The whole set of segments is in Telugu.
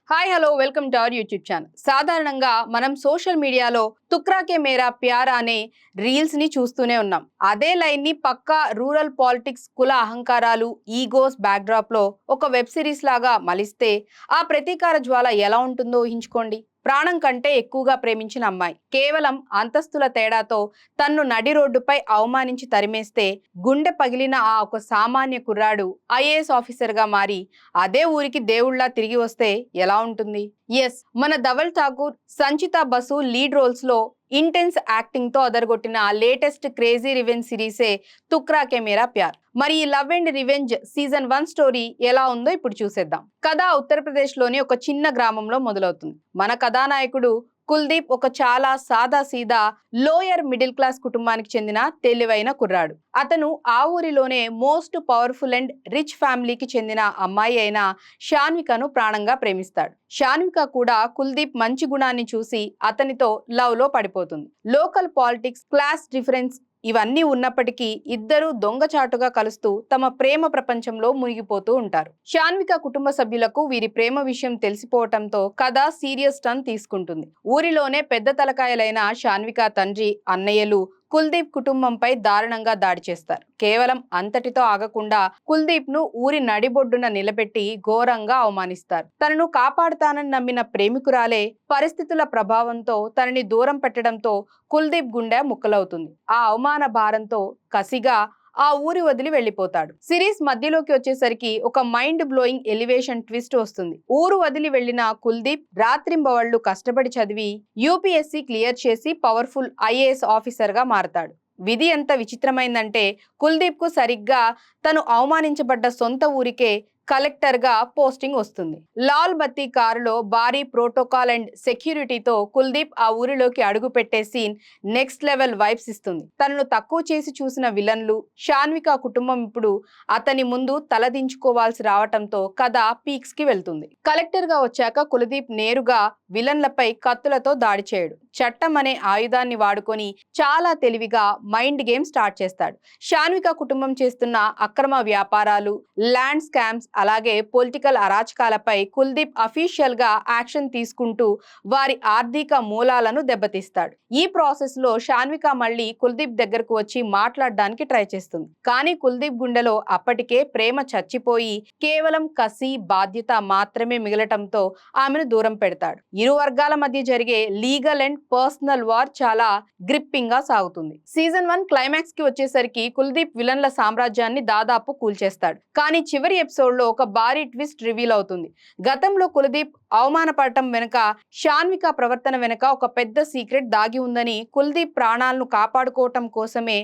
Hi hello welcome to our YouTube channel. సాధారణంగా మనం సోషల్ మీడియాలో తుక్రాకే మేరా ప్యార్ అనే రీల్స్ ని చూస్తూనే ఉన్నాం. అదే లైన్ ని పక్కా రూరల్ పాలిటిక్స్, కుల అహంకారాలు, ఈగోస్ బ్యాక్డ్రాప్ లో ఒక వెబ్ సిరీస్ లాగా మలిస్తే ఆ ప్రతీకార జ్వాల ఎలా ఉంటుందో ఊహించుకోండి. ప్రాణం కంటే ఎక్కువగా ప్రేమించిన అమ్మాయి కేవలం అంతస్తుల తేడాతో తన్ను నడి రోడ్డుపై అవమానించి తరిమేస్తే గుండె పగిలిన ఆ ఒక సామాన్య కుర్రాడు ఐఏఎస్ ఆఫీసర్ గా మారి అదే ఊరికి దేవుళ్లా తిరిగి వస్తే ఎలా ఉంటుంది? ఎస్, మన ధవల్ ఠాకూర్, సంచిత బసు లీడ్ రోల్స్ లో ఇంటెన్స్ యాక్టింగ్ తో అదరగొట్టిన లేటెస్ట్ క్రేజీ రివెంజ్ సిరీసే తుక్రాకే మేరా ప్యార్. మరి ఈ love and revenge season 1 story ఎలా ఉందో ఇప్పుడు చూసేద్దాం. కథ ఉత్తరప్రదేశ్ లోని ఒక చిన్న గ్రామంలో మొదలవుతుంది. మన కథానాయకుడు కుల్దీప్ ఒక చాలా సాదా సీదా లోయర్ మిడిల్ క్లాస్ కుటుంబానికి చెందిన తెలివైన కుర్రాడు. అతను ఆ ఊరిలోనే మోస్ట్ పవర్ఫుల్ అండ్ రిచ్ ఫ్యామిలీకి చెందిన అమ్మాయి అయిన షాన్వికను ప్రాణంగా ప్రేమిస్తాడు. షాన్విక కూడా కుల్దీప్ మంచి గుణాన్ని చూసి అతనితో లవ్ లో పడిపోతుంది. లోకల్ పాలిటిక్స్, క్లాస్ డిఫరెన్స్ ఇవన్నీ ఉన్నప్పటికీ ఇద్దరు దొంగచాటుగా కలుస్తూ తమ ప్రేమ ప్రపంచంలో మునిగిపోతూ ఉంటారు. షాన్విక కుటుంబ సభ్యులకు వీరి ప్రేమ విషయం తెలిసిపోవటంతో కథ సీరియస్ టర్న్ తీసుకుంటుంది. ఊరిలోనే పెద్ద తలకాయలైన షాన్విక తండ్రి, అన్నయ్యలు కుల్దీప్ కుటుంబంపై దారుణంగా దాడి చేస్తారు. కేవలం అంతటితో ఆగకుండా కుల్దీప్ ను ఊరి నడిబొడ్డున నిలబెట్టి ఘోరంగా అవమానిస్తారు. తనను కాపాడుతానని నమ్మిన ప్రేమికురాలే పరిస్థితుల ప్రభావంతో తనని దూరం పెట్టడంతో కుల్దీప్ గుండె ముక్కలవుతుంది. ఆ అవమాన భారంతో కసిగా ఆ ఊరి వదిలి వెళ్లిపోతాడు. సిరీస్ మధ్యలోకి వచ్చేసరికి ఒక మైండ్ బ్లోయింగ్ ఎలివేషన్ ట్విస్ట్ వస్తుంది. ఊరు వదిలి వెళ్లిన కుల్దీప్ రాత్రింబవళ్లు కష్టపడి చదివి యూపీఎస్సీ క్లియర్ చేసి పవర్ఫుల్ ఐఏఎస్ ఆఫీసర్ గా మారతాడు. విధి ఎంత విచిత్రమైందంటే కుల్దీప్ కు సరిగ్గా తను అవమానించబడ్డ సొంత ఊరికే కలెక్టర్ గా పోస్టింగ్ వస్తుంది. లాల్ బత్తి కారులో భారీ ప్రోటోకాల్ అండ్ సెక్యూరిటీతో కుల్దీప్ ఆ ఊరిలోకి అడుగు పెట్టే సీన్ నెక్స్ట్ లెవెల్ వైబ్స్ ఇస్తుంది. తనను తక్కువ చేసి చూసిన విలన్లు, షాన్విక కుటుంబం ఇప్పుడు అతని ముందు తలదించుకోవాల్సి రావటంతో కథ పీక్స్ కి వెళ్తుంది. కలెక్టర్ గా వచ్చాక కుల్దీప్ నేరుగా విలన్లపై కత్తులతో దాడి చేయడు. చట్టం అనే ఆయుధాన్ని వాడుకొని చాలా తెలివిగా మైండ్ గేమ్ స్టార్ట్ చేస్తాడు. షాన్విక కుటుంబం చేస్తున్న అక్రమ వ్యాపారాలు, ల్యాండ్ స్కామ్స్, అలాగే పొలిటికల్ అరాచకాలపై కుల్దీప్ అఫీషియల్ గా యాక్షన్ తీసుకుంటూ వారి ఆర్థిక మూలాలను దెబ్బతీస్తాడు. ఈ ప్రాసెస్ లో షాన్విక మళ్ళీ కుల్దీప్ దగ్గరకు వచ్చి మాట్లాడడానికి ట్రై చేస్తుంది. కానీ కుల్దీప్ గుండెలో అప్పటికే ప్రేమ చచ్చిపోయి కేవలం కసి, బాధ్యత మాత్రమే మిగలటంతో ఆమెను దూరం పెడతాడు. ఇరు వర్గాల మధ్య జరిగే లీగల్ అండ్ పర్సనల్ వార్ చాలా గ్రిప్పింగ్ గా సాగుతుంది. సీజన్ 1 క్లైమాక్స్ కి వచ్చేసరికి కుల్దీప్ విలన్ల సామ్రాజ్యాన్ని దాదాపు కూల్చేస్తాడు. కానీ చివరి ఎపిసోడ్ లో ఒక భారీ ట్విస్ట్ రివీల్ అవుతుంది. గతంలో కుల్దీప్ అవమానపడటం వెనుక, షాన్విక ప్రవర్తన వెనుక ఒక పెద్ద సీక్రెట్ దాగి ఉందని, కుల్దీప్ ప్రాణాలను కాపాడుకోవటం కోసమే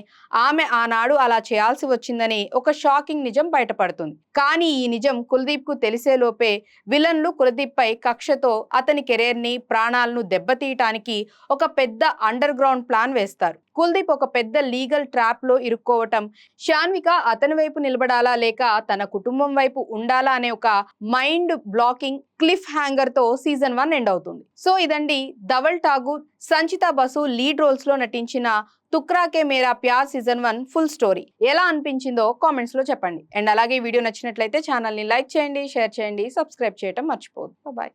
ఆమె ఆనాడు అలా చేయాల్సి వచ్చిందని ఒక షాకింగ్ నిజం బయటపడుతుంది. కానీ ఈ నిజం కుల్దీప్ కు తెలిసేలోపే విలన్లు కుల్దీప్ పై కక్షతో అతని కెరీర్ ని, ప్రాణాలను దెబ్బతీయటానికి ఒక పెద్ద అండర్ గ్రౌండ్ ప్లాన్ వేస్తారు. కుల్దీప్ ఒక పెద్ద లీగల్ ట్రాప్ లో ఇరుక్కోవటం, షాన్విక అతని వైపు నిలబడాలా లేక తన కుటుంబం వైపు ఉండాలా అనే ఒక మైండ్ బ్లాకింగ్ క్లిఫ్ హ్యాంగర్ తో సీజన్ 1 ఎండ్ అవుతుంది. సో ఇదండి ధవల్ ఠాకూర్, సంచిత బసు లీడ్ రోల్స్ లో నటించిన తుక్రాకే మేరా ప్యార్ సీజన్ 1 ఫుల్ స్టోరీ. ఎలా అనిపించిందో కామెంట్స్ లో చెప్పండి. అండ్ అలాగే వీడియో నచ్చినట్లయితే ఛానల్ ని లైక్ చేయండి, షేర్ చేయండి, సబ్స్క్రైబ్ చేయటం మర్చిపోవద్దు. బాయ్.